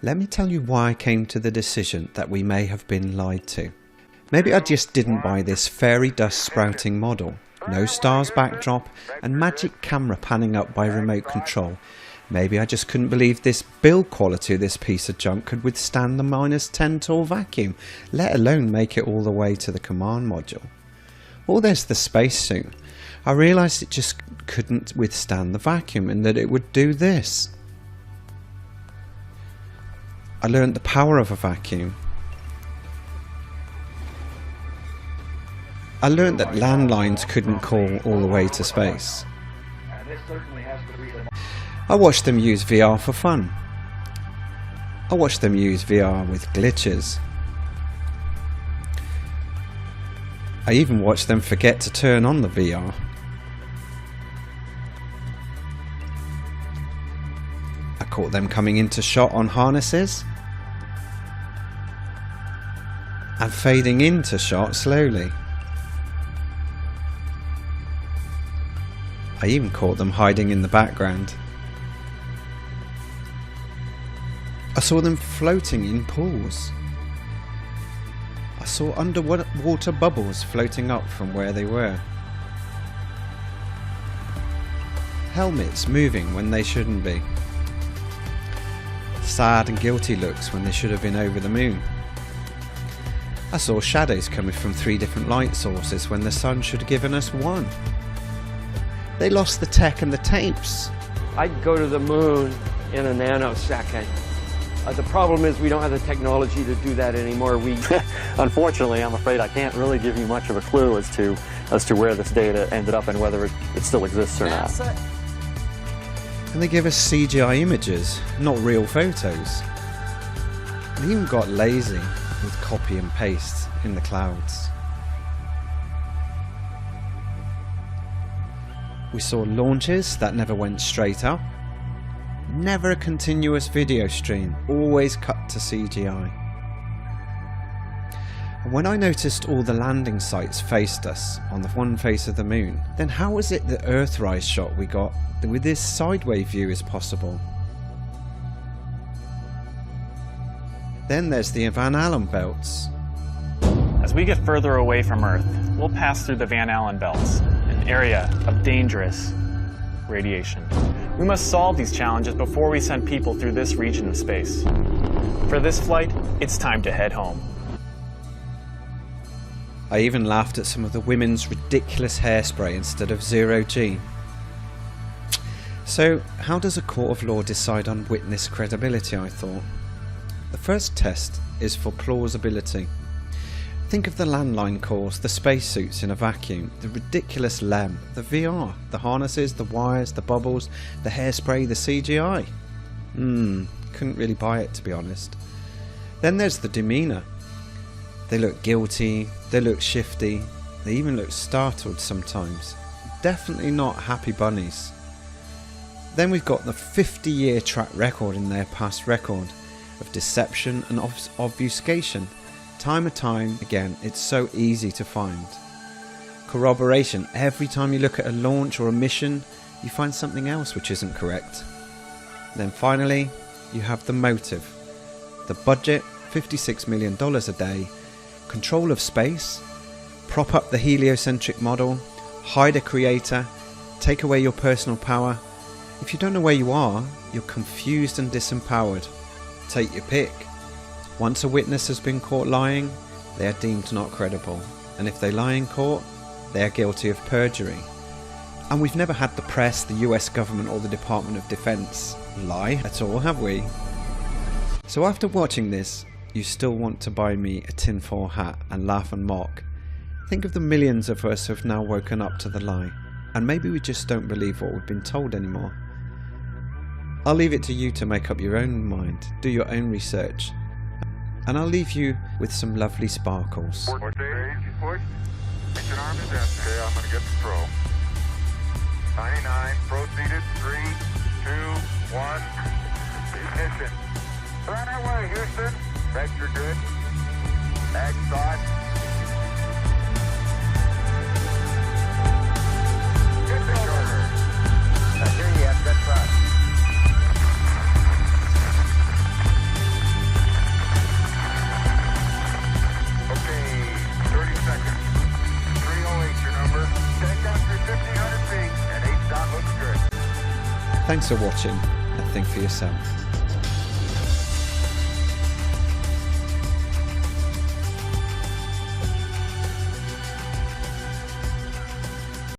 Let me tell you why I came to the decision that we may have been lied to. Maybe I just didn't buy this fairy dust sprouting model. No stars backdrop and magic camera panning up by remote control. Maybe I just couldn't believe this build quality of this piece of junk could withstand the -10 torr vacuum, let alone make it all the way to the command module. Or there's the spacesuit. I realised it just couldn't withstand the vacuum and that it would do this. I learned the power of a vacuum. I learned that landlines couldn't call all the way to space. I watched them use VR for fun. I watched them use VR with glitches. I even watched them forget to turn on the VR. I caught them coming into shot on harnesses and fading into shot slowly. I even caught them hiding in the background. I saw them floating in pools. I saw underwater bubbles floating up from where they were. Helmets moving when they shouldn't be. Sad and guilty looks when they should have been over the moon. I saw shadows coming from 3 different light sources when the sun should have given us 1. They lost the tech and the tapes. I'd go to the moon in a nanosecond. The problem is we don't have the technology to do that anymore. Unfortunately, I'm afraid I can't really give you much of a clue as to where this data ended up and whether it still exists or not. And they give us CGI images, not real photos. They even got lazy with copy and paste in the clouds. We saw launches that never went straight up. Never a continuous video stream, always cut to CGI. And when I noticed all the landing sites faced us on the one face of the moon, then how was it the Earthrise shot we got with this sideways view is possible? Then there's the Van Allen belts. As we get further away from Earth, we'll pass through the Van Allen belts, an area of dangerous radiation. We must solve these challenges before we send people through this region of space. For this flight, it's time to head home. I even laughed at some of the women's ridiculous hairspray instead of zero-G. So, how does a court of law decide on witness credibility, I thought? The first test is for plausibility. Think of the landline calls, the spacesuits in a vacuum, the ridiculous LEM, the VR, the harnesses, the wires, the bubbles, the hairspray, the CGI. Couldn't really buy it, to be honest. Then there's the demeanour. They look guilty, they look shifty, they even look startled sometimes. Definitely not happy bunnies. Then we've got the 50-year track record in their past record of deception and obfuscation. Time and time again, it's so easy to find. Corroboration. Every time you look at a launch or a mission, you find something else which isn't correct. Then finally, you have the motive. The budget, $56 million a day, control of space, prop up the heliocentric model, hide a creator, take away your personal power. If you don't know where you are, you're confused and disempowered. Take your pick. Once a witness has been caught lying, they are deemed not credible. And if they lie in court, they are guilty of perjury. And we've never had the press, the US government or the Department of Defense lie at all, have we? So after watching this, you still want to buy me a tinfoil hat and laugh and mock. Think of the millions of us who have now woken up to the lie. And maybe we just don't believe what we've been told anymore. I'll leave it to you to make up your own mind, do your own research. And I'll leave you with some lovely sparkles. Mission arm is empty. Okay, I'm going to get the pro. 99, proceeded, 3, 2, 1, ignition. Right away, Houston. Vector good. Ag side. Get the order. I hear you have good fun. Thanks for watching, and think for yourself.